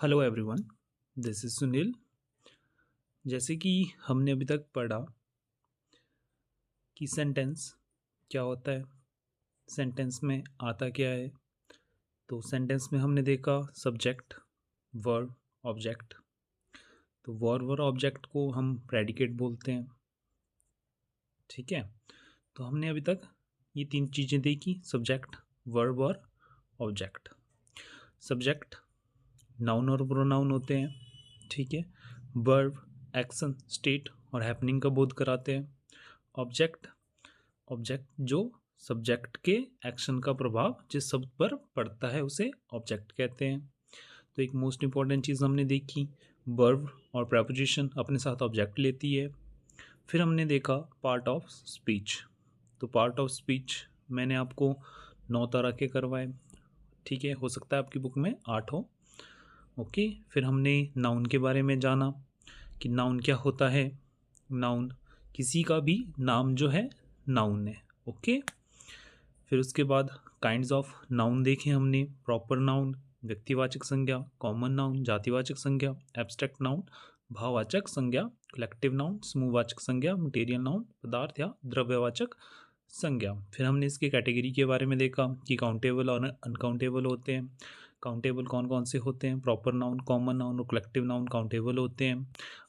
Hello everyone, this is Sunil. जैसे कि हमने अभी तक पढ़ा कि सेंटेंस क्या होता है, सेंटेंस में आता क्या है। तो सेंटेंस में हमने देखा सब्जेक्ट, वर्ब, ऑब्जेक्ट। तो वर्ब और ऑब्जेक्ट को हम प्रेडिकेट बोलते हैं, ठीक है। तो हमने अभी तक ये तीन चीज़ें देखी, सब्जेक्ट, वर्ब और ऑब्जेक्ट। सब्जेक्ट नाउन और प्रोनाउन होते हैं, ठीक है। वर्ब एक्शन, स्टेट और हैपनिंग का बोध कराते हैं। ऑब्जेक्ट ऑब्जेक्ट जो सब्जेक्ट के एक्शन का प्रभाव जिस शब्द पर पड़ता है उसे ऑब्जेक्ट कहते हैं। तो एक मोस्ट इंपॉर्टेंट चीज़ हमने देखी, वर्ब और प्रपोजिशन अपने साथ ऑब्जेक्ट लेती है। फिर हमने देखा पार्ट ऑफ स्पीच। तो पार्ट ऑफ स्पीच मैंने आपको 9 तरह के करवाए, ठीक है। हो सकता है आपकी बुक में 8 हो, ओके। फिर हमने नाउन के बारे में जाना कि नाउन क्या होता है। नाउन किसी का भी नाम जो है नाउन है, ओके। फिर उसके बाद काइंड्स ऑफ नाउन देखे हमने, प्रॉपर नाउन, व्यक्तिवाचक संज्ञा, कॉमन नाउन, जातिवाचक संज्ञा, एब्स्ट्रैक्ट नाउन, भाववाचक संज्ञा, कलेक्टिव नाउन, समूहवाचक संज्ञा, मटेरियल नाउन, पदार्थ या द्रव्यवाचक संज्ञा। फिर हमने इसके कैटेगरी के बारे में देखा कि काउंटेबल और अनकाउंटेबल होते हैं। काउंटेबल कौन कौन से होते हैं, प्रॉपर नाउन, कॉमन नाउन और कलेक्टिव नाउन काउंटेबल होते हैं।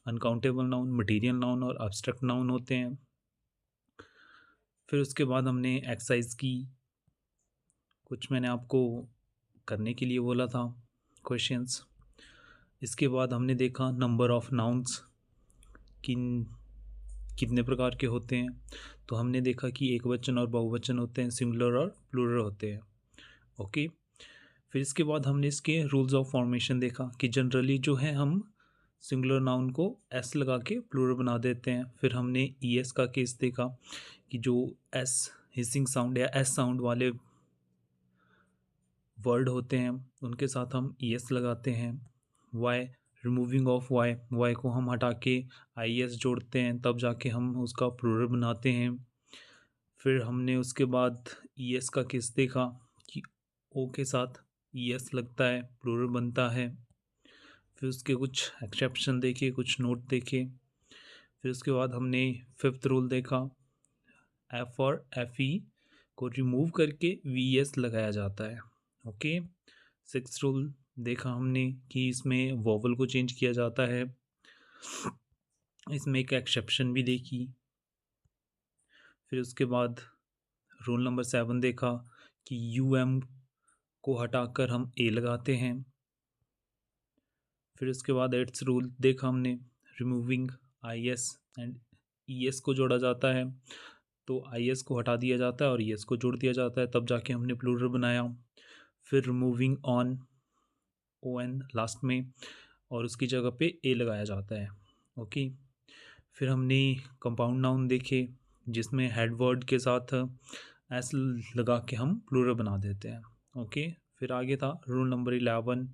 अनकाउंटेबल नाउन मटेरियल नाउन और एब्स्ट्रैक्ट नाउन होते हैं। फिर उसके बाद हमने एक्सरसाइज की, कुछ मैंने आपको करने के लिए बोला था क्वेश्चंस। इसके बाद हमने देखा नंबर ऑफ नाउन्स कितने प्रकार के होते हैं। तो हमने देखा कि एक वचन और बहुवचन होते हैं, सिंगुलर और प्लूरल होते हैं, ओके। फिर इसके बाद हमने इसके रूल्स ऑफ फॉर्मेशन देखा कि जनरली जो है हम सिंगुलर नाउन को एस लगा के प्लूरल बना देते हैं। फिर हमने ई एस का केस देखा कि जो एस हिसिंग साउंड या एस साउंड वाले वर्ड होते हैं उनके साथ हम ई एस लगाते हैं। Y, removing of Y, Y को हम हटा के आई एस जोड़ते हैं, तब जाके हम उसका प्लूरल बनाते हैं। फिर हमने उसके बाद ई एस का केस देखा कि ओ के साथ ई एस लगता है, प्लूरल बनता है। फिर उसके कुछ एक्सेप्शन देखे, कुछ नोट देखे। फिर उसके बाद हमने फिफ्थ रूल देखा, एफ और एफ ई को रिमूव करके वी एस लगाया जाता है, ओके। सिक्स रूल देखा हमने कि इसमें वोवल को चेंज किया जाता है। इसमें एक एक्सेप्शन भी देखी। फिर उसके बाद रूल नंबर 7 देखा कि यू एम को हटाकर हम ए लगाते हैं। फिर उसके बाद एट्थ रूल देखा हमने, removing I S and E S को जोड़ा जाता है। तो आई एस को हटा दिया जाता है और ई एस को जोड़ दिया जाता है, तब जाके हमने प्लूरल बनाया। फिर removing on, O N last में, और उसकी जगह पे ए लगाया जाता है, ओके। फिर हमने कंपाउंड नाउन देखे जिसमें हेड वर्ड के साथ एस लगा के हम प्लूरल बना देते हैं, ओके। फिर आगे था रूल नंबर 11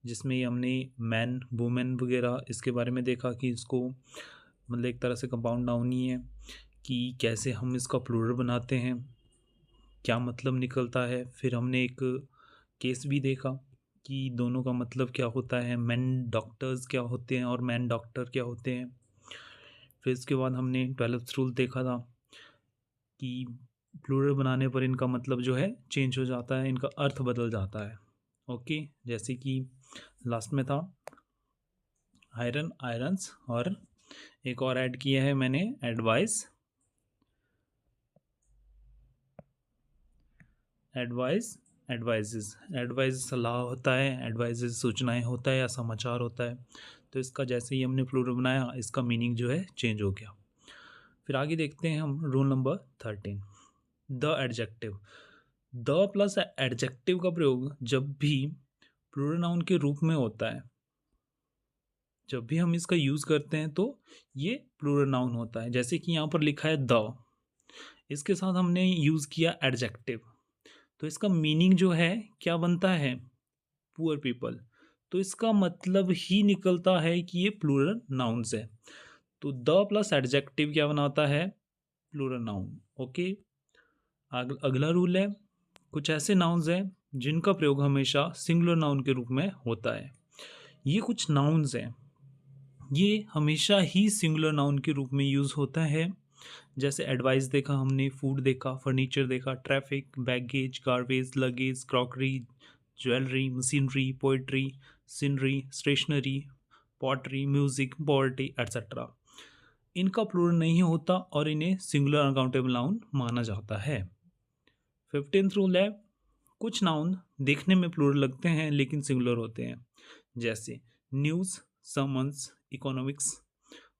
जिसमें हमने मैन, वुमेन वगैरह इसके बारे में देखा कि इसको मतलब एक तरह से कंपाउंड नाउन ही है कि कैसे हम इसका प्लूरल बनाते हैं, क्या मतलब निकलता है। फिर हमने एक केस भी देखा कि दोनों का मतलब क्या होता है, मैन डॉक्टर्स क्या होते हैं और मैन डॉक्टर क्या होते हैं। फिर इसके बाद हमने 12th रूल देखा था कि प्लूरल बनाने पर इनका मतलब जो है चेंज हो जाता है, इनका अर्थ बदल जाता है, ओके। जैसे कि लास्ट में था आयरन, आयरन्स, और एक और ऐड किया है मैंने एडवाइस, एडवाइस, एडवाइजेस। एडवाइस सलाह होता है, एडवाइजेस सूचनाएं होता है या समाचार होता है। तो इसका जैसे ही हमने प्लूरल बनाया इसका मीनिंग जो है चेंज हो गया। फिर आगे देखते हैं हम rule number 13, the adjective. The plus adjective का प्रयोग जब भी प्लूरल नाउन के रूप में होता है, जब भी हम इसका यूज़ करते हैं तो ये प्लूरल नाउन होता है। जैसे कि यहाँ पर लिखा है द, इसके साथ हमने यूज़ किया एडजेक्टिव, तो इसका मीनिंग जो है क्या बनता है, पुअर पीपल। तो इसका मतलब ही निकलता है कि ये प्लूरल नाउन्स है। तो द प्लस एडजेक्टिव क्या बनाता है, प्लूरल नाउन, ओके। अगला रूल है, कुछ ऐसे नाउन्स हैं जिनका प्रयोग हमेशा सिंगुलर नाउन के रूप में होता है। ये कुछ नाउन्स हैं, ये हमेशा ही सिंगुलर नाउन के रूप में यूज़ होता है। जैसे एडवाइस देखा हमने, फूड देखा, फर्नीचर देखा, traffic, baggage, garbage, luggage, crockery, jewellery, machinery, poetry, scenery, stationery, pottery, music, poverty etcetera. इनका प्लूरल नहीं होता और इन्हें सिंगुलर अनकाउंटेबल नाउन माना जाता है। 15th रूल है, कुछ नाउन देखने में प्लूरल लगते हैं लेकिन सिंगुलर होते हैं, जैसे news, summons, economics,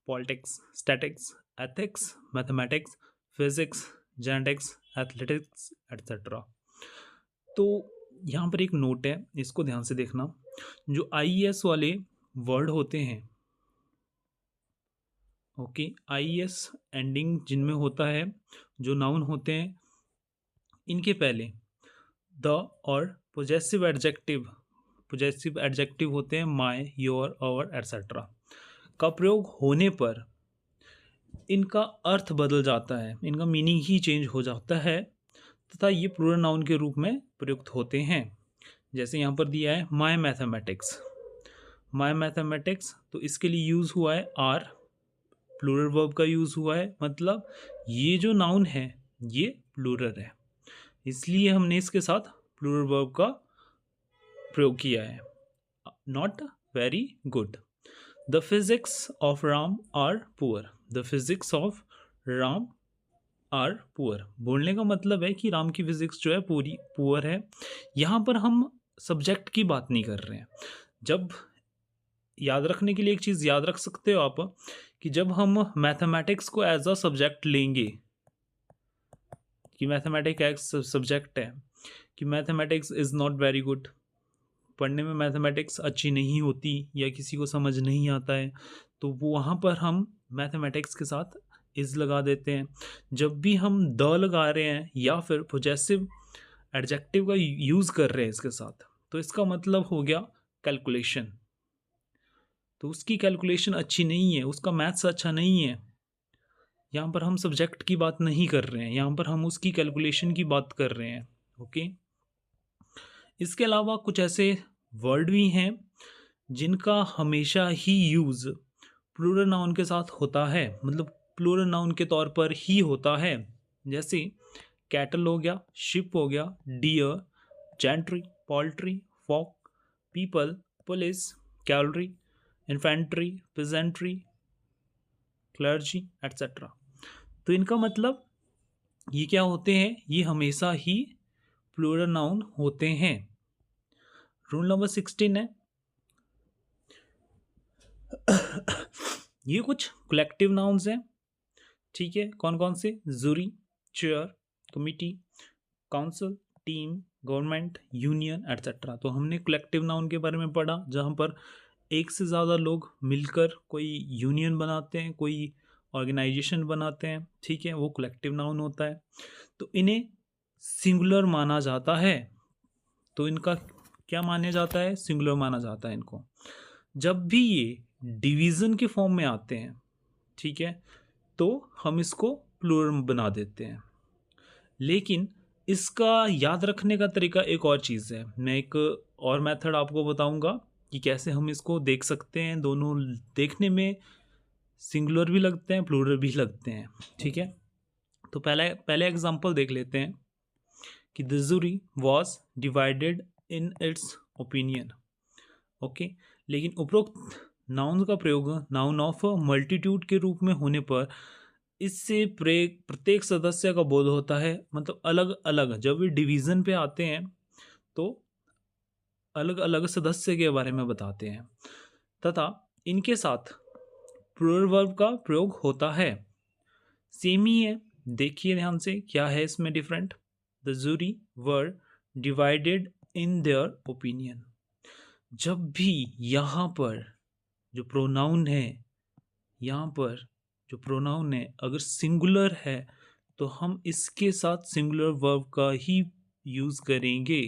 politics, statics, ethics, mathematics, physics, genetics, athletics etcetera. तो यहाँ पर एक नोट है, इसको ध्यान से देखना। जो IES वाले वर्ड होते हैं, ओके, IES एंडिंग जिनमें होता है, जो नाउन होते हैं, इनके पहले द और पोजेसिव एडजेक्टिव होते हैं माय, योर, आवर एट्सेट्रा का प्रयोग होने पर इनका अर्थ बदल जाता है, इनका मीनिंग ही चेंज हो जाता है तथा ये प्लूरल नाउन के रूप में प्रयुक्त होते हैं। जैसे यहाँ पर दिया है माय मैथमेटिक्स, तो इसके लिए यूज़ हुआ है आर, प्लूरल वर्ब का यूज़ हुआ है, मतलब ये जो नाउन है ये प्लूरल है, इसलिए हमने इसके साथ प्लूरल वर्ब का प्रयोग किया है। Not very good. The physics of Ram are poor, the physics of Ram are poor, बोलने का मतलब है कि राम की फिजिक्स जो है पूरी पुअर है। यहाँ पर हम सब्जेक्ट की बात नहीं कर रहे हैं। जब याद रखने के लिए एक चीज़ याद रख सकते हो आप, कि जब हम मैथमेटिक्स को एज अ सब्जेक्ट लेंगे, कि मैथमेटिक्स एक सब्जेक्ट है, कि mathematics is not very good, पढ़ने में मैथमेटिक्स अच्छी नहीं होती या किसी को समझ नहीं आता है, तो वो वहाँ पर हम मैथमेटिक्स के साथ इज़ लगा देते हैं। जब भी हम द लगा रहे हैं या फिर पोजेसिव एडजेक्टिव का यूज़ कर रहे हैं इसके साथ, तो इसका मतलब हो गया कैलकुलेशन। तो उसकी कैलकुलेशन अच्छी नहीं है, उसका मैथ्स अच्छा नहीं है। यहाँ पर हम सब्जेक्ट की बात नहीं कर रहे हैं, यहाँ पर हम उसकी कैलकुलेशन की बात कर रहे हैं। ओके, इसके अलावा कुछ ऐसे वर्ड भी हैं जिनका हमेशा ही यूज़ प्लूरल नाउन के साथ होता है, मतलब प्लूरल नाउन के तौर पर ही होता है। जैसे कैटल हो गया, शिप हो गया, deer, gentry, poultry, folk, people, police, cavalry, infantry, pageantry, clergy etcetera. तो इनका मतलब ये क्या होते हैं, ये हमेशा ही प्लूरल नाउन होते हैं। रूल नंबर 16 है, ये कुछ कलेक्टिव नाउन्स हैं, ठीक है। कौन कौन से? Jury, chair, committee, council, team, government, union etcetera. तो हमने कलेक्टिव नाउन के बारे में पढ़ा, जहाँ पर एक से ज़्यादा लोग मिलकर कोई यूनियन बनाते हैं, कोई ऑर्गेनाइजेशन बनाते हैं, ठीक है, वो कलेक्टिव नाउन होता है। तो इन्हें सिंगुलर माना जाता है, तो इनका क्या माना जाता है? सिंगुलर माना जाता है इनको। जब भी ये डिवीज़न के फॉर्म में आते हैं, ठीक है, तो हम इसको प्लूरल बना देते हैं। लेकिन इसका याद रखने का तरीका एक और चीज़ है, मैं एक और मेथड आपको बताऊंगा कि कैसे हम इसको देख सकते हैं। दोनों देखने में सिंगुलर भी लगते हैं, प्लूरल भी लगते हैं, ठीक है। तो पहले एग्जांपल देख लेते हैं कि the jury was divided in its opinion. Okay, लेकिन उपरोक्त नाउन का प्रयोग नाउन ऑफ मल्टीट्यूड के रूप में होने पर इससे प्रत्येक सदस्य का बोध होता है, मतलब अलग अलग। जब ये डिवीज़न पे आते हैं तो अलग अलग सदस्य के बारे में बताते हैं, तथा इनके साथ प्लूरल वर्ब का प्रयोग होता है। सेम ही है, देखिए ध्यान से क्या है इसमें different. The jury were divided in their opinion. जब भी यहाँ पर जो प्रोनाउन है, यहाँ पर जो प्रोनाउन है अगर सिंगुलर है तो हम इसके साथ सिंगुलर वर्ब का ही यूज़ करेंगे।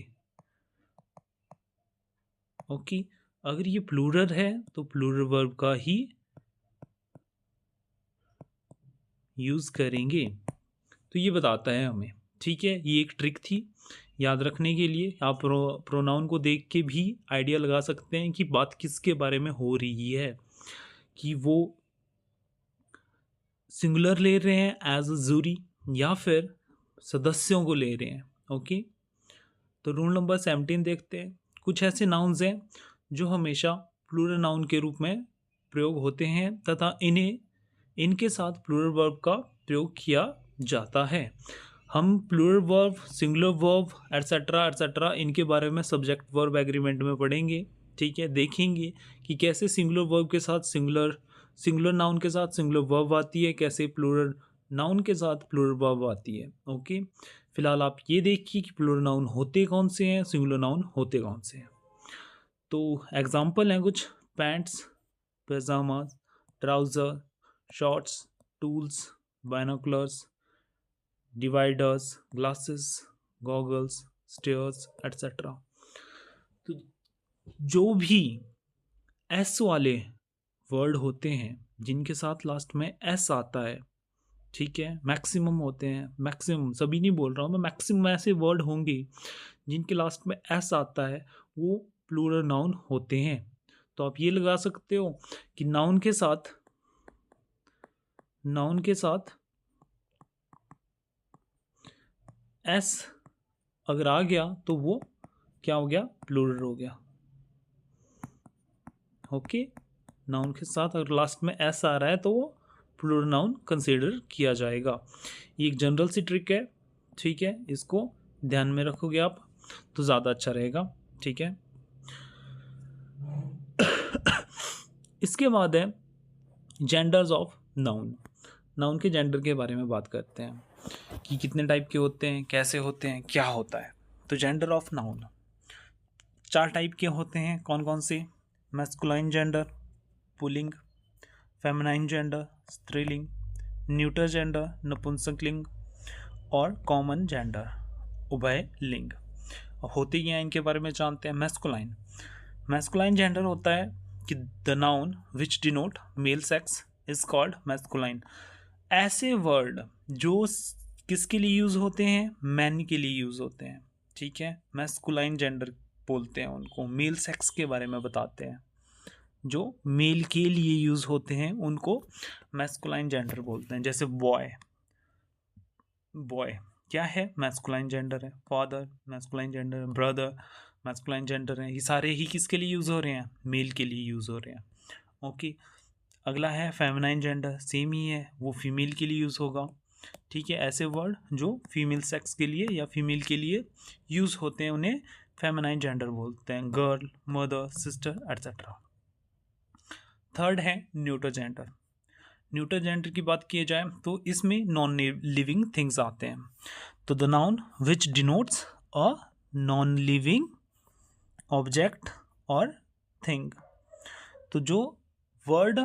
ओके, अगर ये प्लूरल है तो प्लूरल वर्ब का ही यूज़ करेंगे। तो ये बताता है हमें, ठीक है, ये एक ट्रिक थी, याद रखने के लिए आप प्रोनाउन को देख के भी आइडिया लगा सकते हैं कि बात किसके बारे में हो रही है, कि वो सिंगुलर ले रहे हैं एज अ जूरी या फिर सदस्यों को ले रहे हैं। ओके, तो रूल नंबर 17 देखते हैं। कुछ ऐसे नाउन्स हैं जो हमेशा प्लूरल नाउन के रूप में प्रयोग होते हैं तथा इनके साथ प्लूरल वर्ब का प्रयोग किया जाता है। हम plural verb, singular verb etcetera etcetera इनके बारे में सब्जेक्ट वर्ब एग्रीमेंट में पढ़ेंगे। ठीक है, देखेंगे कि कैसे सिंगुलर वर्ब के साथ सिंगुलर नाउन के साथ सिंगुलर वर्ब आती है, कैसे प्लूरल नाउन के साथ प्लूरल वर्ब आती है। ओके, फिलहाल आप ये देखिए कि प्लूरल नाउन होते कौन से हैं, सिंगुलर नाउन होते कौन से हैं। तो एग्जाम्पल हैं कुछ: pants, pyjamas, trouser, shorts, tools, binoculars, dividers, glasses, goggles, stairs etcetera. तो जो भी एस वाले वर्ड होते हैं जिनके साथ लास्ट में एस आता है, ठीक है, मैक्सिमम होते हैं, मैक्सिमम सभी नहीं बोल रहा हूँ मैं, मैक्सिमम ऐसे वर्ड होंगे जिनके लास्ट में एस आता है, वो प्लूरल नाउन होते हैं। तो आप ये लगा सकते हो कि नाउन के साथ एस अगर आ गया तो वो क्या हो गया, प्लूरल हो गया। ओके, नाउन के साथ अगर लास्ट में एस आ रहा है तो वो प्लूरल नाउन कंसीडर किया जाएगा। ये एक जनरल सी ट्रिक है, ठीक है, इसको ध्यान में रखोगे आप तो ज़्यादा अच्छा रहेगा। ठीक है, इसके बाद है जेंडर्स ऑफ नाउन। नाउन के जेंडर के बारे में बात करते हैं कि कितने टाइप के होते हैं, कैसे होते हैं, क्या होता है। तो जेंडर ऑफ नाउन 4 टाइप के होते हैं। कौन कौन से? Masculine gender pulling, feminine gender स्त्रीलिंग, न्यूटर जेंडर नपुंसकलिंग और कॉमन जेंडर उभय लिंग। होते क्या हैं इनके बारे में जानते हैं। मैस्कुलाइन जेंडर होता है कि the noun which denote male sex is called masculine. ऐसे वर्ड जो किसके लिए यूज़ होते हैं, मैन के लिए यूज़ होते हैं। ठीक है, मैस्कुलाइन जेंडर बोलते हैं उनको, मेल सेक्स के बारे में बताते हैं। जो मेल के लिए यूज़ होते हैं उनको मैस्कुलाइन जेंडर बोलते हैं। जैसे बॉय क्या है, मैस्कुलाइन जेंडर है। फादर मैस्कुलाइन जेंडर है। ब्रदर मैस्कुलाइन जेंडर है। ये सारे ही किसके लिए यूज़ हो रहे हैं, मेल के लिए यूज़ हो रहे हैं। ओके, अगला है फेमिनाइन जेंडर, सेम ही है, वो फीमेल के लिए यूज़ होगा। ठीक है, ऐसे वर्ड जो फीमेल सेक्स के लिए या फीमेल के लिए यूज़ होते हैं उन्हें फेमिनाइन जेंडर बोलते हैं। Girl, mother, sister etcetera. Third है न्यूटर जेंडर। न्यूटर जेंडर की बात की जाए तो इसमें नॉन लिविंग थिंग्स आते हैं। तो the noun which denotes a non living object और थिंग। तो जो वर्ड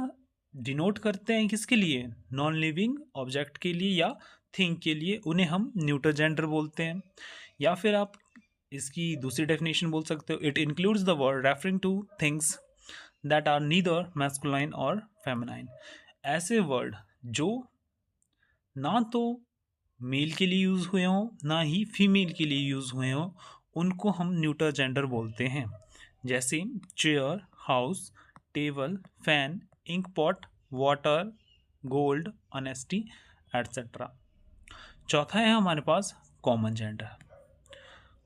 डिनोट करते हैं किसके लिए, नॉन लिविंग ऑब्जेक्ट के लिए या थिंग के लिए, उन्हें हम न्यूटर जेंडर बोलते हैं। या फिर आप इसकी दूसरी डेफिनेशन बोल सकते हो, it includes the word referring to things that are neither masculine और फेमिनाइन। ऐसे वर्ड जो ना तो मेल के लिए यूज़ हुए हों ना ही फीमेल के लिए यूज़ हुए हों, उनको हम न्यूटर जेंडर बोलते हैं। जैसे chair, house, table, fan, ink pot, water, gold, honesty etcetera. चौथा है हमारे पास कॉमन जेंडर।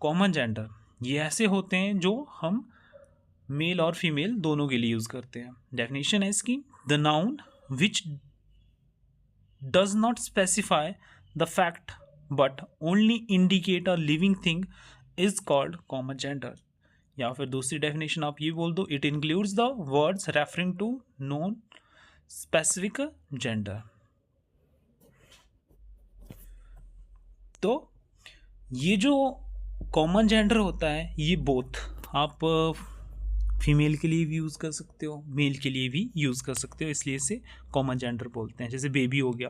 कॉमन जेंडर ये ऐसे होते हैं जो हम मेल और फीमेल दोनों के लिए यूज़ करते हैं। डेफिनेशन है इसकी, the noun which does not specify the fact but only indicate a living thing is called common gender. या फिर दूसरी डेफिनेशन आप ये बोल दो, it includes the words referring to non specific gender. तो ये जो कॉमन जेंडर होता है ये बोथ आप फीमेल के लिए भी यूज़ कर सकते हो, मेल के लिए भी यूज़ कर सकते हो, इसलिए इसे कॉमन जेंडर बोलते हैं। जैसे बेबी हो गया,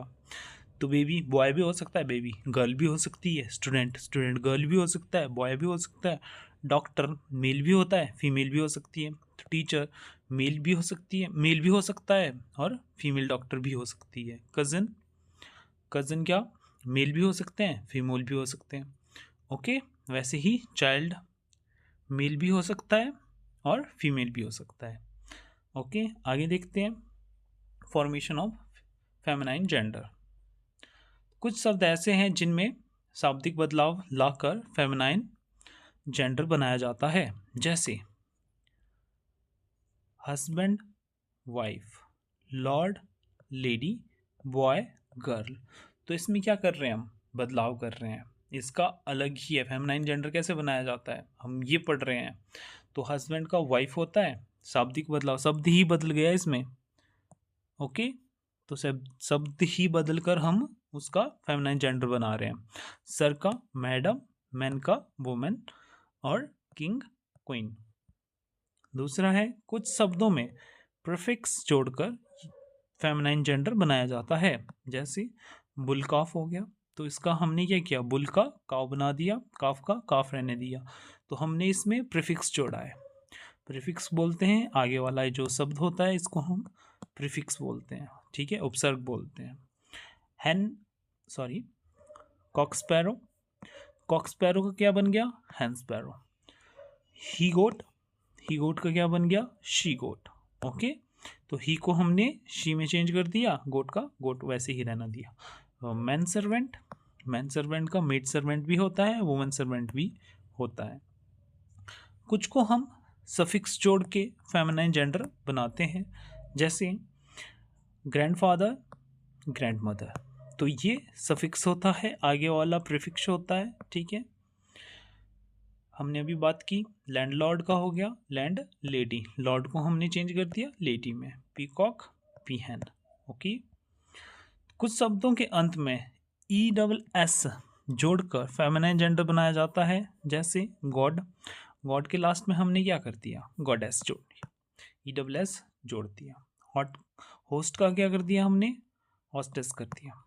तो बेबी बॉय भी हो सकता है, बेबी गर्ल भी हो सकती है, स्टूडेंट गर्ल भी हो सकता है, बॉय भी हो सकता है, डॉक्टर मेल भी होता है, फीमेल भी हो सकती है, तो टीचर मेल भी हो सकती है, मेल भी हो सकता है और फीमेल डॉक्टर भी हो सकती है। कज़न क्या मेल भी हो सकते हैं, फीमेल भी हो सकते हैं। ओके, वैसे ही चाइल्ड मेल भी हो सकता है और फीमेल भी हो सकता है। ओके, आगे देखते हैं फॉर्मेशन ऑफ फेमिनाइन जेंडर। कुछ शब्द ऐसे हैं जिनमें शाब्दिक बदलाव लाकर फेमिनाइन जेंडर बनाया जाता है, जैसे husband wife, Lord lady, boy girl. तो इसमें क्या कर रहे हैं, हम बदलाव कर रहे हैं, इसका अलग ही है। फेमिनाइन जेंडर कैसे बनाया जाता है हम ये पढ़ रहे हैं। तो हस्बैंड का वाइफ होता है, शाब्दिक बदलाव, शब्द ही बदल गया इसमें। ओके, तो शब्द ही बदल कर हम उसका फेमिनाइन जेंडर बना रहे हैं। सर का मैडम, मैन का वुमेन और किंग क्वीन। दूसरा है कुछ शब्दों में प्रीफिक्स जोड़कर फेमिनाइन जेंडर बनाया जाता है, जैसे बुल काफ हो गया, तो इसका हमने क्या किया, बुल का काव बना दिया, काफ का काफ रहने दिया। तो हमने इसमें प्रीफिक्स जोड़ा है। प्रीफिक्स बोलते हैं आगे वाला जो शब्द होता है इसको हम प्रीफिक्स बोलते हैं, ठीक है, उपसर्ग बोलते हैं। कॉक्सपैरो, कॉक्सपैरो का क्या बन गया, हैंसपैरो। ही गोट का क्या बन गया, शी गोट। ओके, तो ही को हमने शी में चेंज कर दिया, गोट का गोट वैसे ही रहना दिया। मैन सर्वेंट का मेड सर्वेंट भी होता है, वुमेन सर्वेंट भी होता है। कुछ को हम सफिक्स जोड़ के फेमिनाइन जेंडर बनाते हैं, जैसे ग्रैंडफादर, ग्रैंडमदर। तो ये सफिक्स होता है, आगे वाला प्रीफिक्स होता है, ठीक है। हमने अभी बात की लैंडलॉर्ड का, हो गया लैंड लेडी, लॉर्ड को हमने चेंज कर दिया लेडी में, पीकॉक पीहन। ओके, कुछ शब्दों के अंत में ESS जोड़कर फेमिनाइन जेंडर बनाया जाता है, जैसे गॉड, गॉड के लास्ट में हमने क्या कर दिया, गॉडेस जोड़ दिया, ESS जोड़ दिया। होस्ट का क्या कर दिया हमने, हॉस्टेस कर दिया।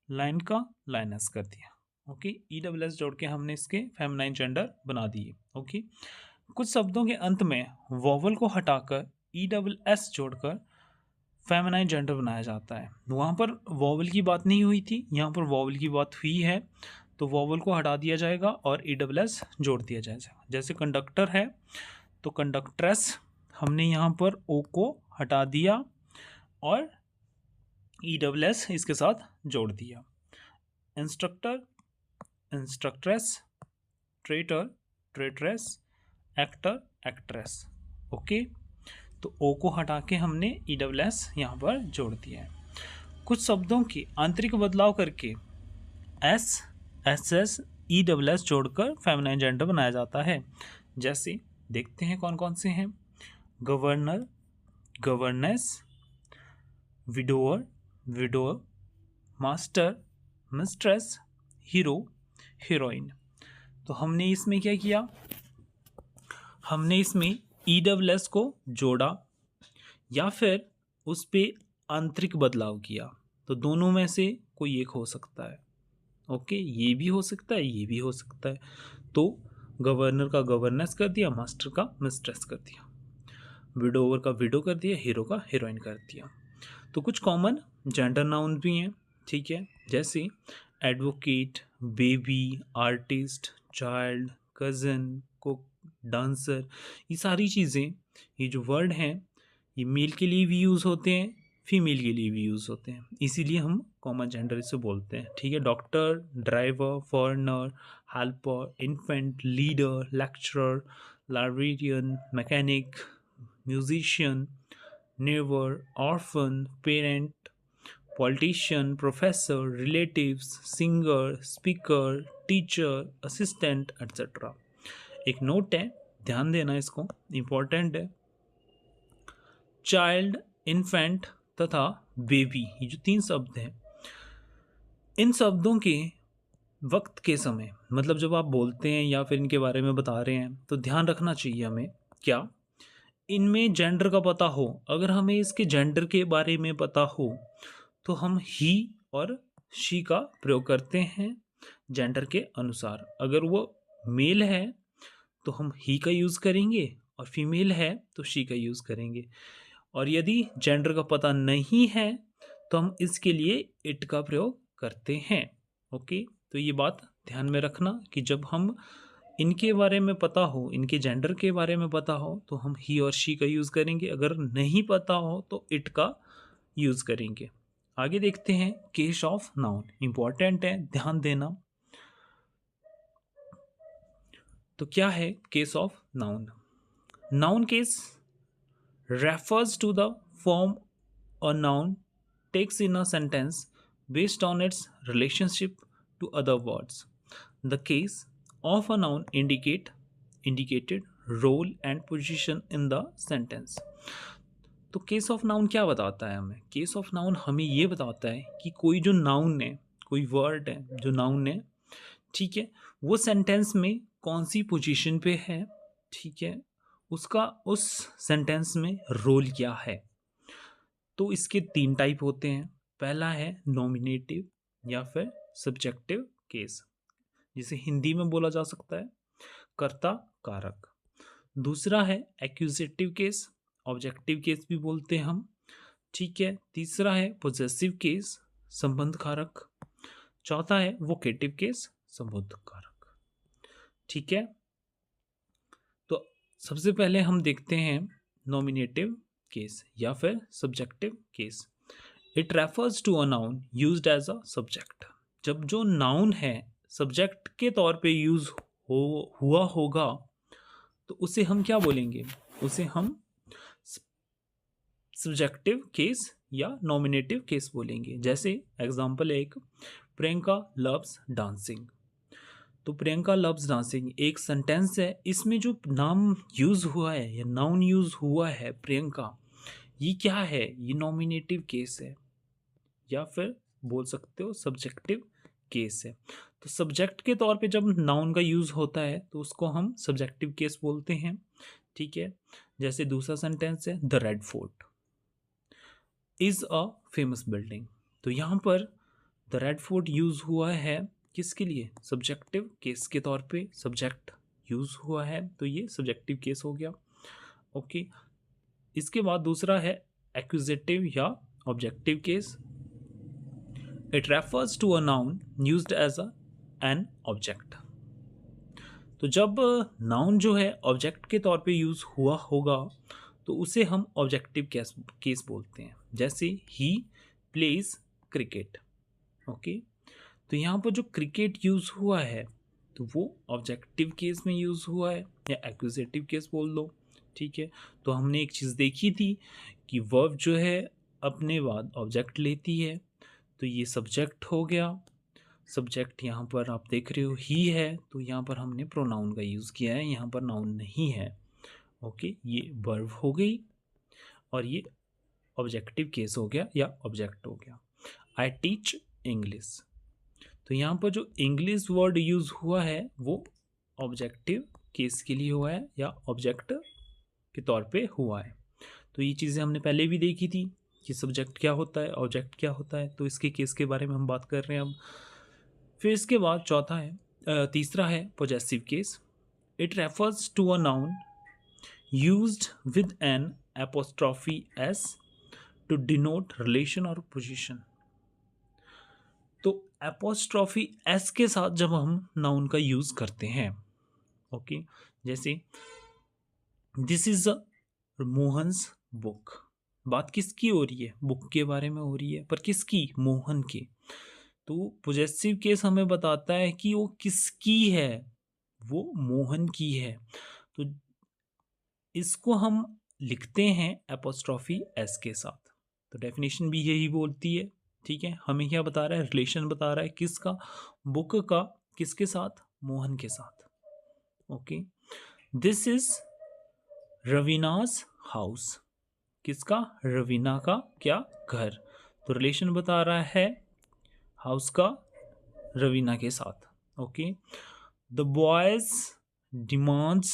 लाइन का लाइनस कर दिया। ओके, ESS जोड़ के हमने इसके फेमिनाइन जेंडर बना दिए। ओके, कुछ शब्दों के अंत में वॉवल को हटाकर ESS जोड़कर फेमिनाइन जेंडर बनाया जाता है। वहाँ पर वॉवल की बात नहीं हुई थी, यहाँ पर वॉवल की बात हुई है, तो वॉवल को हटा दिया जाएगा और ESS जोड़ दिया जाएगा। जैसे कंडक्टर है तो कंडक्ट्रेस, हमने यहाँ पर ओ को हटा दिया और ESS इसके साथ जोड़ दिया। Instructor, instructress, traitor, traitress, actor, actress. Okay, तो ओ को हटा के हमने ESS यहाँ पर जोड़ दिया है। कुछ शब्दों की आंतरिक बदलाव करके SS, ESS जोड़कर फेमिनाइन जेंडर बनाया जाता है, जैसे देखते हैं कौन कौन से हैं। Governor, governance, widower, widower, master, mistress, hero, heroine. तो हमने इसमें क्या किया, हमने इसमें ESS को जोड़ा या फिर उस पर आंतरिक बदलाव किया, तो दोनों में से कोई एक हो सकता है। ओके, ये भी हो सकता है, ये भी हो सकता है। तो गवर्नर का गवर्नेस कर दिया, मास्टर का मिस्ट्रेस कर दिया, विडोवर का विडो कर दिया, हीरो का हीरोइन कर दिया। तो कुछ कॉमन जेंडर नाउन भी हैं, ठीक है, जैसे advocate, baby, artist, child, cousin, cook, dancer. ये सारी चीज़ें, ये जो वर्ड हैं ये मेल के लिए भी यूज़ होते हैं, फीमेल के लिए भी यूज़ होते हैं, इसीलिए हम कॉमन जेंडर इसे बोलते हैं, ठीक है। Doctor, driver, foreigner, helper, infant, leader, lecturer, librarian, mechanic, musician, never, orphan, parent, politician, professor, relatives, singer, speaker, teacher, assistant etcetera. एक नोट है, ध्यान देना, इसको इम्पोर्टेंट है। चाइल्ड, इन्फेंट तथा बेबी, ये जो 3 शब्द हैं, इन शब्दों के वक्त के समय, मतलब जब आप बोलते हैं या फिर इनके बारे में बता रहे हैं, तो ध्यान रखना चाहिए हमें, क्या इनमें जेंडर का पता हो। अगर हमें इसके जेंडर के बारे में पता हो तो हम ही और शी का प्रयोग करते हैं जेंडर के अनुसार। अगर वो मेल है तो हम ही का यूज़ करेंगे और फीमेल है तो शी का यूज़ करेंगे। और यदि जेंडर का पता नहीं है तो हम इसके लिए इट का प्रयोग करते हैं। ओके, तो ये बात ध्यान में रखना कि जब हम इनके बारे में पता हो, इनके जेंडर के बारे में पता हो तो हम ही और शी का यूज़ करेंगे, अगर नहीं पता हो तो इट का यूज़ करेंगे। आगे देखते हैं केस ऑफ नाउन, इंपॉर्टेंट है, ध्यान देना। तो क्या है case of noun? Noun case refers to the form a noun takes in a sentence based on its relationship to other words. The case of a noun indicated role and position in the sentence. तो case of noun क्या बताता है हमें? Case of noun हमें ये बताता है कि कोई जो नाउन है, कोई वर्ड है जो नाउन है, ठीक है, वो सेंटेंस में कौन सी पोजीशन पे है, ठीक है, उसका उस सेंटेंस में रोल क्या है। तो इसके तीन टाइप होते हैं। पहला है नॉमिनेटिव या फिर सब्जेक्टिव केस, जिसे हिंदी में बोला जा सकता है कर्ता कारक। दूसरा है एक्यूजेटिव केस, ऑब्जेक्टिव केस भी बोलते हैं हम, ठीक है। तीसरा है पोजेसिव केस, संबंध कारक। चौथा है वोकेटिव केस, संबंध कारक, ठीक है। तो सबसे पहले हम देखते हैं नॉमिनेटिव केस या फिर subjective case. It refers to a noun used as a subject. जब जो नाउन है सब्जेक्ट के तौर पे यूज हुआ होगा तो उसे हम क्या बोलेंगे? उसे हम सब्जेक्टिव केस या नॉमिनेटिव केस बोलेंगे। जैसे एग्जांपल एक, प्रियंका लव्स डांसिंग। तो प्रियंका लव्स डांसिंग एक सेंटेंस है, इसमें जो नाम यूज हुआ है या नाउन यूज हुआ है प्रियंका, ये क्या है? ये नॉमिनेटिव केस है या फिर बोल सकते हो सब्जेक्टिव केस है। तो सब्जेक्ट के तौर पे जब नाउन का यूज होता है तो उसको हम सब्जेक्टिव केस बोलते हैं, ठीक है। जैसे दूसरा सेंटेंस है the red fort is a famous building. तो यहाँ पर द रेड फोर्ट यूज हुआ है किसके लिए? सब्जेक्टिव केस के तौर पे सब्जेक्ट यूज हुआ है, तो ये सब्जेक्टिव केस हो गया, ओके। इसके बाद दूसरा है एक्यूजेटिव या objective case. It refers to a noun used as an object. तो जब नाउन जो है ऑब्जेक्ट के तौर पे यूज हुआ होगा तो उसे हम ऑब्जेक्टिव केस बोलते हैं। जैसे ही प्लेज क्रिकेट, ओके। तो यहाँ पर जो क्रिकेट यूज हुआ है तो वो ऑब्जेक्टिव केस में यूज हुआ है या एक्यूजेटिव केस बोल दो, ठीक है। तो हमने एक चीज़ देखी थी कि वर्ब जो है अपने बाद ऑब्जेक्ट लेती है, तो ये सब्जेक्ट हो गया। सब्जेक्ट यहाँ पर आप देख रहे हो ही है, तो यहाँ पर हमने प्रोनाउन का यूज़ किया है, यहाँ पर नाउन नहीं है, ओके। ये वर्ब हो गई और ये ऑब्जेक्टिव केस हो गया या ऑब्जेक्ट हो गया। आई टीच इंग्लिश, तो यहाँ पर जो इंग्लिश वर्ड यूज़ हुआ है वो ऑब्जेक्टिव केस के लिए हुआ है या ऑब्जेक्ट के तौर पे हुआ है। तो ये चीज़ें हमने पहले भी देखी थी कि सब्जेक्ट क्या होता है, ऑब्जेक्ट क्या होता है, तो इसके केस के बारे में हम बात कर रहे हैं अब। फिर इसके बाद तीसरा है possessive case. It refers to a noun used with an apostrophe s to denote relation और पोजीशन। तो एपोस्ट्रॉफी एस के साथ जब हम नाउन का यूज करते हैं, ओके। जैसे this is a Mohan's book, बात किसकी हो रही है? बुक के बारे में हो रही है, पर किसकी? मोहन की। तो पोजेसिव केस हमें बताता है कि वो किसकी है, वो मोहन की है। तो इसको हम लिखते हैं एपोस्ट्रॉफी एस के साथ। तो डेफिनेशन भी यही बोलती है, ठीक है। हमें क्या बता रहा है? रिलेशन बता रहा है किसका? बुक का किसके साथ? मोहन के साथ, ओके। दिस इज रवीनाज हाउस, किसका? रवीना का क्या? घर। तो रिलेशन बता रहा है हाउस का रवीना के साथ, okay. The boys demands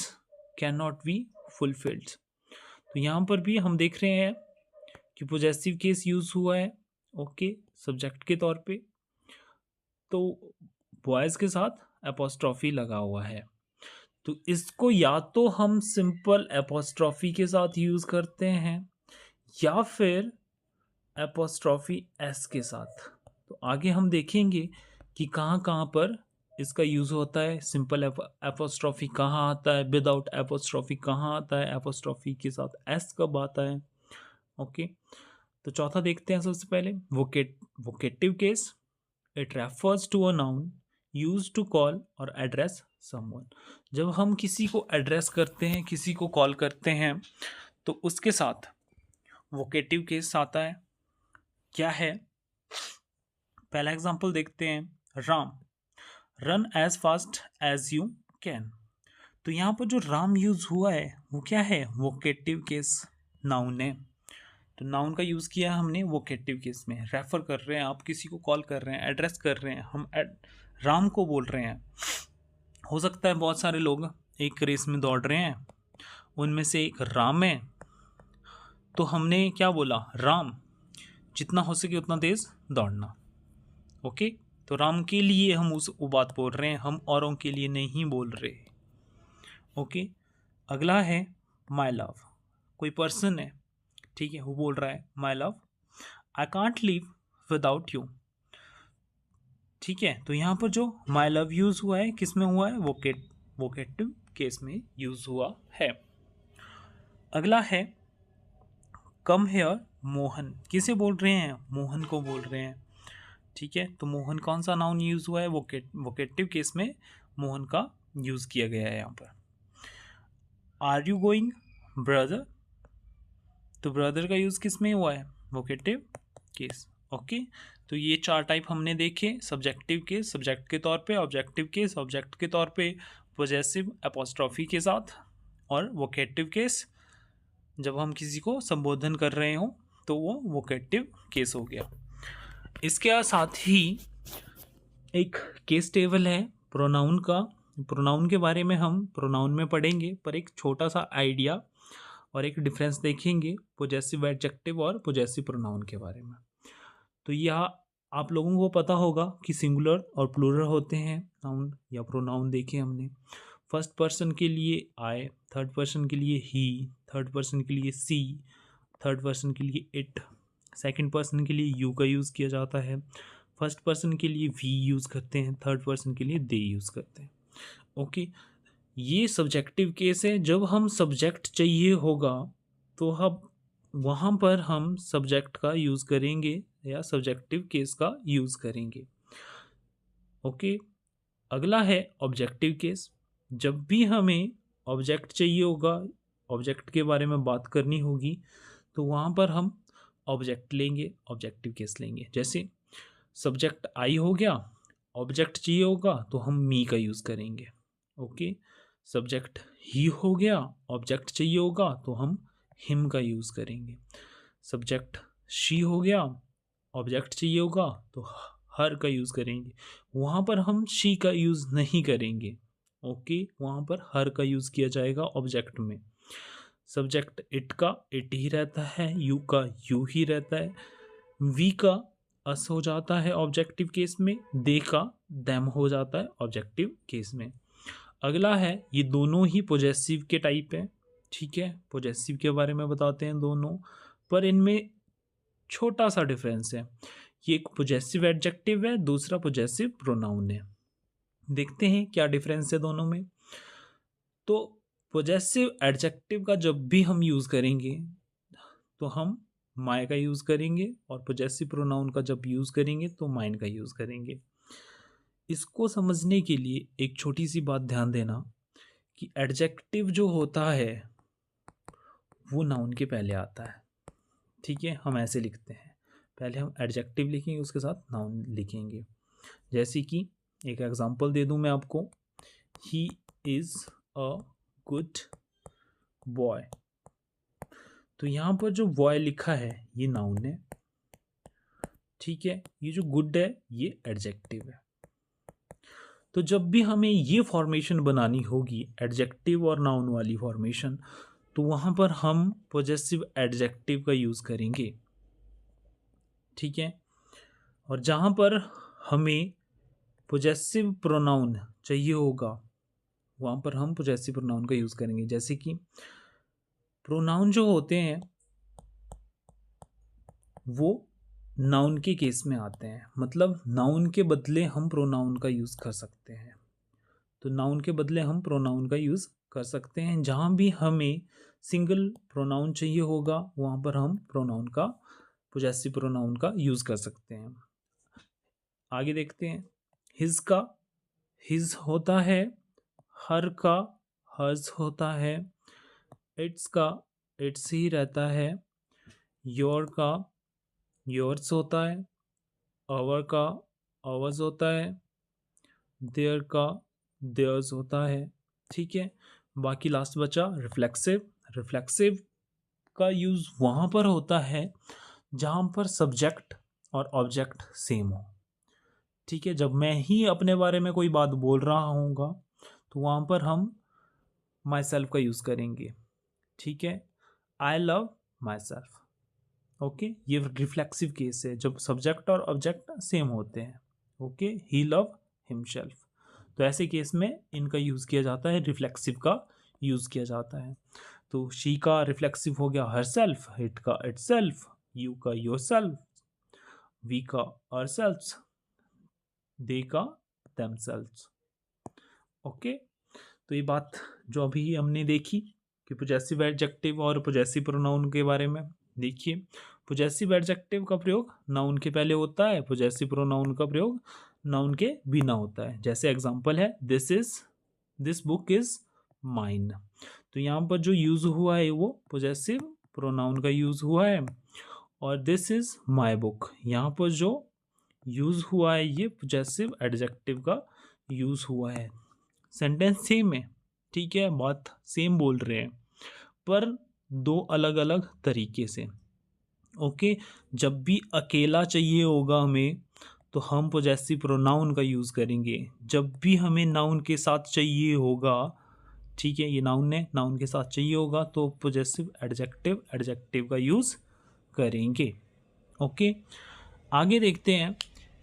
can not be fulfilled. तो यहाँ पर भी हम देख रहे हैं कि पोजेसिव केस यूज हुआ है, ओके, सब्जेक्ट के तौर पे। तो बॉयज के साथ एपोस्ट्रॉफी लगा हुआ है, तो इसको या तो हम सिंपल एपोस्ट्रॉफी के साथ यूज करते हैं या फिर एपोस्ट्रॉफी एस के साथ। तो आगे हम देखेंगे कि कहाँ कहाँ पर इसका यूज़ होता है, सिंपल एपोस्ट्रॉफी कहाँ आता है, विदाउट एपोस्ट्रॉफी कहाँ आता है, एपोस्ट्रॉफी के साथ एस कब आता है। ओके, तो चौथा देखते हैं सबसे पहले vocative case. It refers to a noun use to call और एड्रेस समवन। जब हम किसी को एड्रेस करते हैं, किसी को कॉल करते हैं, तो उसके साथ वोकेटिव केस आता है। क्या है, पहला एग्जांपल देखते हैं, Ram run as fast as you can. तो यहाँ पर जो राम यूज हुआ है वो क्या है, वोकेटिव केस नाउन है। तो नाउन का यूज़ किया हमने वोकेटिव केस में। रेफर कर रहे हैं, आप किसी को कॉल कर रहे हैं, एड्रेस कर रहे हैं, हम राम को बोल रहे हैं। हो सकता है बहुत सारे लोग एक रेस में दौड़ रहे हैं, उनमें से एक राम है, तो हमने क्या बोला, राम जितना हो सके उतना तेज़ दौड़ना। ओके, तो राम के लिए हम वो बात बोल रहे हैं, हम औरों के लिए नहीं बोल रहे। ओके, अगला है माई लव। कोई पर्सन है, ठीक है, वो बोल रहा है my love I can't live without you. ठीक है, तो यहाँ पर जो माई लव यूज़ हुआ है किस में हुआ है, वोकेटिव केस में यूज़ हुआ है। अगला है कम हेयर मोहन। किसे बोल रहे हैं, मोहन को बोल रहे हैं। ठीक है, तो मोहन कौन सा नाउन यूज़ हुआ है, वोकेटिव केस में मोहन का यूज़ किया गया है यहाँ पर। आर यू गोइंग ब्रदर, तो ब्रदर का यूज़ किस में हुआ है, वोकेटिव केस। ओके, तो ये चार टाइप हमने देखे, सब्जेक्टिव केस सब्जेक्ट के तौर पे, ऑब्जेक्टिव केस ऑब्जेक्ट के तौर पे, पोजेसिव एपोस्ट्रॉफी के साथ, और वोकेटिव केस जब हम किसी को संबोधन कर रहे हो तो वो वोकेटिव केस हो गया। इसके साथ ही एक केस टेबल है प्रोनाउन का। प्रोनाउन के बारे में हम प्रोनाउन में पढ़ेंगे, पर एक छोटा सा आइडिया और एक डिफरेंस देखेंगे पोजेसिव एडजेक्टिव और पोजेसिव प्रोनाउन के बारे में। तो यह आप लोगों को पता होगा कि सिंगुलर और प्लूरल होते हैं नाउन या प्रोनाउन देखे हमने। फर्स्ट पर्सन के लिए आई, थर्ड पर्सन के लिए ही, थर्ड पर्सन के लिए सी, थर्ड पर्सन के लिए इट, सेकंड पर्सन के लिए यू का यूज़ किया जाता है, फर्स्ट पर्सन के लिए वी यूज़ करते हैं, थर्ड पर्सन के लिए दे यूज़ करते हैं। ओके, ये सब्जेक्टिव केस है। जब हम सब्जेक्ट चाहिए होगा तो हम वहाँ पर हम सब्जेक्ट का यूज़ करेंगे या सब्जेक्टिव केस का यूज़ करेंगे। ओके, अगला है ऑब्जेक्टिव केस। जब भी हमें ऑब्जेक्ट चाहिए होगा, ऑब्जेक्ट के बारे में बात करनी होगी, तो वहाँ पर हम ऑब्जेक्ट लेंगे, ऑब्जेक्टिव केस लेंगे। जैसे सब्जेक्ट आई हो गया, ऑब्जेक्ट चाहिए होगा तो हम मी का यूज़ करेंगे। ओके, सब्जेक्ट ही हो गया, ऑब्जेक्ट चाहिए होगा तो हम हिम का यूज़ करेंगे। सब्जेक्ट शी हो गया, ऑब्जेक्ट चाहिए होगा तो हर का यूज़ करेंगे। वहाँ पर हम शी का यूज़ नहीं करेंगे। ओके, वहाँ पर हर का यूज़ किया जाएगा ऑब्जेक्ट में। सब्जेक्ट इट का इट ही रहता है, यू का यू ही रहता है, वी का अस हो जाता है ऑब्जेक्टिव केस में, दे का देम हो जाता है ऑब्जेक्टिव केस में। अगला है, ये दोनों ही पोजेसिव के टाइप है। ठीक है, पोजेसिव के बारे में बताते हैं दोनों, पर इनमें छोटा सा डिफरेंस है। ये एक पोजेसिव एडजेक्टिव है, दूसरा पोजेसिव प्रोनाउन है। देखते हैं क्या डिफरेंस है दोनों में। तो पोजेसिव एडजेक्टिव का जब भी हम यूज़ करेंगे तो हम माय का यूज़ करेंगे, और पोजेसिव प्रोनाउन का जब यूज़ करेंगे तो माइन का यूज़ करेंगे। इसको समझने के लिए एक छोटी सी बात ध्यान देना कि एडजेक्टिव जो होता है वो नाउन के पहले आता है। ठीक है, हम ऐसे लिखते हैं, पहले हम एडजेक्टिव लिखेंगे उसके साथ नाउन लिखेंगे। जैसे कि एक एग्जांपल दे दूं मैं आपको, he is a good boy. तो यहाँ पर जो बॉय लिखा है ये नाउन है। ठीक है, ये जो गुड है ये एडजेक्टिव है। तो जब भी हमें ये फॉर्मेशन बनानी होगी, एडजेक्टिव और नाउन वाली फॉर्मेशन, तो वहाँ पर हम पोजेसिव एडजेक्टिव का यूज़ करेंगे। ठीक है, और जहाँ पर हमें पोजेसिव प्रोनाउन चाहिए होगा वहाँ पर हम पोजेसिव प्रोनाउन का यूज़ करेंगे। जैसे कि प्रोनाउन जो होते हैं वो नाउन के केस में आते हैं, मतलब नाउन के बदले हम प्रोनाउन का यूज़ कर सकते हैं। तो नाउन के बदले हम प्रोनाउन का यूज़ कर सकते हैं। जहाँ भी हमें सिंगल प्रोनाउन चाहिए होगा वहाँ पर हम प्रोनाउन का, पोजेसिव प्रोनाउन का यूज़ कर सकते हैं। आगे देखते हैं। हिज का हिज होता है, हर का हर्ज होता है, इट्स का इट्स ही रहता है, योर का योर्स होता है, आवर का आवर्स होता है, देयर का देयर्स होता है। ठीक है, बाकी लास्ट बचा रिफ्लेक्सिव। रिफ्लेक्सिव का यूज़ वहाँ पर होता है जहाँ पर सब्जेक्ट और ऑब्जेक्ट सेम हो। ठीक है, जब मैं ही अपने बारे में कोई बात बोल रहा हूँगा तो वहाँ पर हम माई सेल्फ का यूज़ करेंगे। ठीक है, I love my self. Okay, ये रिफ्लेक्सिव केस है जब सब्जेक्ट और ऑब्जेक्ट सेम होते हैं। ओके, ही लव हिमसेल्फ। तो ऐसे केस में इनका यूज़ किया जाता है, रिफ्लेक्सिव का यूज़ किया जाता है। तो शी का रिफ्लेक्सिव हो गया हर सेल्फ, इट का इट सेल्फ, यू का योर सेल्फ, वी का आवर सेल्फ्स, दे का देम सेल्फ्स। ओके, तो ये बात जो अभी हमने देखी कि पोजेसिव एडजेक्टिव और पोजेसिव प्रोनाउन के बारे में। देखिए, पोजेसिव एडजेक्टिव का प्रयोग नाउन के पहले होता है, पोजेसिव प्रोनाउन का प्रयोग नाउन के बिना होता है। जैसे एग्जांपल है दिस बुक इज माइन। तो यहाँ पर जो यूज हुआ है वो पोजेसिव प्रोनाउन का यूज हुआ है। और दिस इज माई बुक, यहाँ पर जो यूज हुआ है ये पोजेसिव एडजेक्टिव का यूज हुआ है। सेंटेंस सेम है, ठीक है, बात सेम बोल रहे हैं पर दो अलग अलग तरीके से। ओके, जब भी अकेला चाहिए होगा हमें तो हम पोजेसिव प्रोनाउन का यूज़ करेंगे। जब भी हमें नाउन के साथ चाहिए होगा, ठीक है, ये नाउन है, नाउन के साथ चाहिए होगा तो पोजेसिव एडजेक्टिव का यूज़ करेंगे। ओके, आगे देखते हैं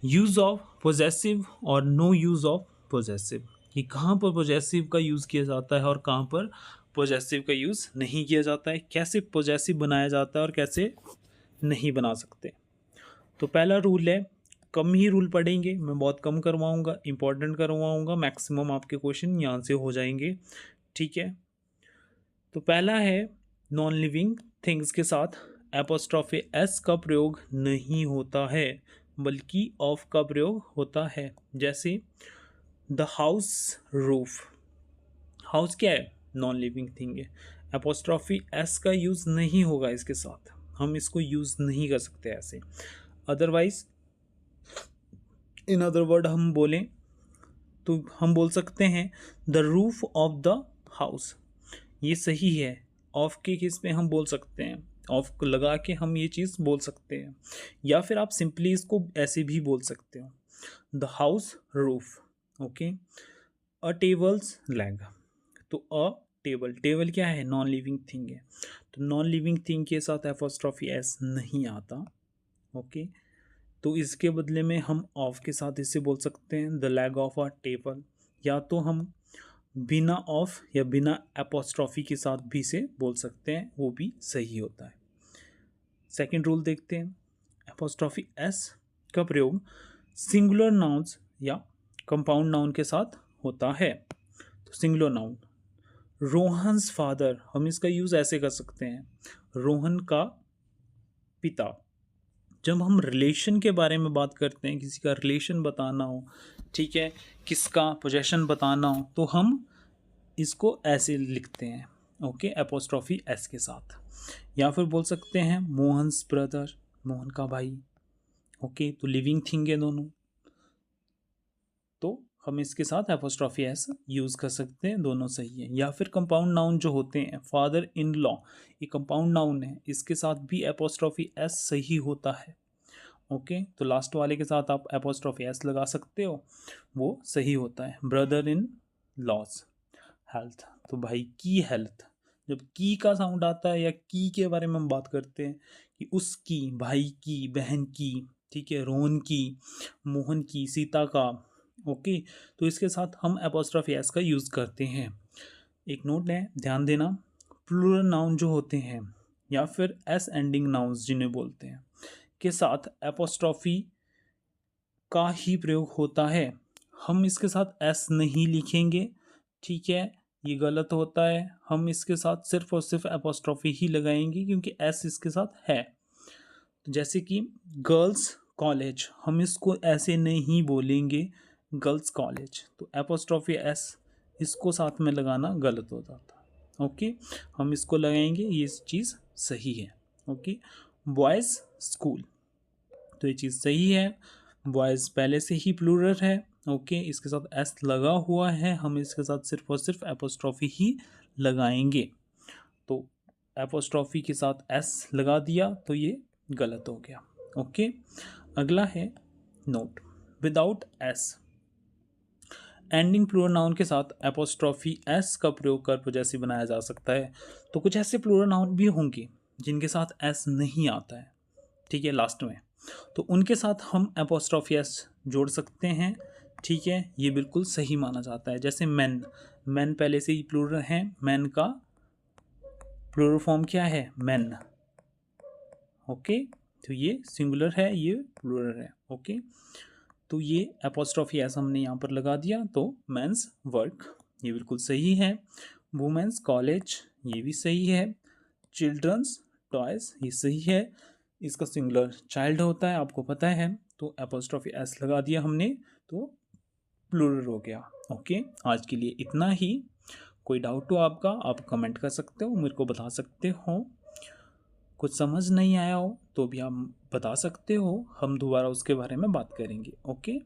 यूज़ ऑफ पोजेसिव और नो यूज़ ऑफ पोजेसिव, कि कहाँ पर पोजेसिव का यूज़ किया जाता है और कहाँ पर पोजेसिव का यूज़ नहीं किया जाता है, कैसे पोजेसिव बनाया जाता है और कैसे नहीं बना सकते। तो पहला रूल है, कम ही रूल पढ़ेंगे, मैं बहुत कम करवाऊंगा, इंपॉर्टेंट करवाऊंगा, मैक्सिमम आपके क्वेश्चन यहाँ से हो जाएंगे। ठीक है, तो पहला है नॉन लिविंग थिंग्स के साथ एपोस्ट्रोफी एस का प्रयोग नहीं होता है बल्कि ऑफ का प्रयोग होता है। जैसे द हाउस रूफ, हाउस क्या है, नॉन लिविंग थिंग है, एपोस्ट्रोफी एस का यूज़ नहीं होगा इसके साथ, हम इसको यूज़ नहीं कर सकते ऐसे। अदरवाइज इन अदर वर्ड हम बोलें तो हम बोल सकते हैं the roof of the house, ये सही है। ऑफ के केस में हम बोल सकते हैं, ऑफ को लगा के हम ये चीज़ बोल सकते हैं, या फिर आप सिंपली इसको ऐसे भी बोल सकते हो, the house roof. Okay, a tables lag, तो अ टेबल, टेबल क्या है, नॉन लिविंग थिंग है, तो नॉन लिविंग थिंग के साथ एपोस्ट्रोफी एस नहीं आता। ओके, तो इसके बदले में हम ऑफ के साथ इसे बोल सकते हैं the lag of a table, या तो हम बिना ऑफ या बिना एपोस्ट्रोफी के साथ भी इसे बोल सकते हैं, वो भी सही होता है। सेकंड रूल देखते हैं, एपोस्ट्रोफी एस का प्रयोग सिंगुलर नाउन्स या कंपाउंड नाउन के साथ होता है। तो सिंगुलर नाउन, रोहन्स फादर, हम इसका यूज़ ऐसे कर सकते हैं, रोहन का पिता। जब हम रिलेशन के बारे में बात करते हैं, किसी का रिलेशन बताना हो, ठीक है, किसका पोजेशन बताना हो, तो हम इसको ऐसे लिखते हैं, ओके, एपोस्ट्रोफी एस के साथ। या फिर बोल सकते हैं मोहन्स ब्रदर, मोहन का भाई। ओके, तो लिविंग थिंग है दोनों, तो हम इसके साथ एपोस्ट्रोफी एस यूज़ कर सकते हैं, दोनों सही है। या फिर कंपाउंड नाउन जो होते हैं, फादर इन लॉ, ये कंपाउंड नाउन है, इसके साथ भी एपोस्ट्रोफी एस सही होता है। ओके, तो लास्ट वाले के साथ आप एपोस्ट्रोफी एस लगा सकते हो, वो सही होता है। ब्रदर इन लॉस हेल्थ, तो भाई की हेल्थ, जब की का साउंड आता है या की के बारे में हम बात करते हैं कि उसकी, भाई की, बहन की, ठीक है, रोहन की, मोहन की, सीता का। ओके, तो इसके साथ हम एपोस्ट्रोफी एस का यूज़ करते हैं। एक नोट है, ध्यान देना, प्लूरल नाउन जो होते हैं या फिर एस एंडिंग नाउन्स जिन्हें बोलते हैं, के साथ एपोस्ट्रॉफी का ही प्रयोग होता है। हम इसके साथ एस नहीं लिखेंगे, ठीक है, ये गलत होता है। हम इसके साथ सिर्फ और सिर्फ एपोस्ट्रॉफी ही लगाएंगे क्योंकि एस इसके साथ है। तो जैसे कि गर्ल्स कॉलेज, हम इसको ऐसे नहीं बोलेंगे गर्ल्स कॉलेज, तो एपोस्ट्रॉफी एस इसको साथ में लगाना गलत हो जाता है। ओके, हम इसको लगाएंगे, ये चीज़ सही है। ओके, बॉयज़ स्कूल, तो ये चीज़ सही है। बॉयज़ पहले से ही प्लूरल है। ओके, इसके साथ एस लगा हुआ है, हम इसके साथ सिर्फ और सिर्फ एपोस्ट्रॉफी ही लगाएंगे। तो एपोस्ट्रॉफी के साथ एस लगा दिया तो ये गलत हो गया। ओके, अगला है note, without s ending plural noun के साथ एपोस्ट्रॉफी एस का प्रयोग कर पोजेसिव बनाया जा सकता है। तो कुछ ऐसे प्लूरल नाउन भी होंगे जिनके साथ एस नहीं आता है, ठीक है, लास्ट में, तो उनके साथ हम एपोस्ट्रॉफी एस जोड़ सकते हैं, ठीक है, ये बिल्कुल सही माना जाता है। जैसे मैन, मैन पहले से ही प्लूरल है, मैन का प्लूरल फॉर्म क्या है, मैन। ओके, तो ये सिंगुलर है, ये प्लूरल है। ओके, तो ये एपोस्ट्रॉफी एस हमने यहाँ पर लगा दिया, तो मेंस वर्क, ये बिल्कुल सही है। वुमेन्स कॉलेज, ये भी सही है। चिल्ड्रंस टॉयज, ये सही है, इसका सिंगुलर चाइल्ड होता है, आपको पता है, तो एपोस्ट्रॉफी एस लगा दिया हमने, तो प्लूरल हो गया। ओके, आज के लिए इतना ही। कोई डाउट हो आपका, आप कमेंट कर सकते हो, मेरे को बता सकते हो। कुछ समझ नहीं आया हो तो भी आप बता सकते हो, हम दोबारा उसके बारे में बात करेंगे। ओके।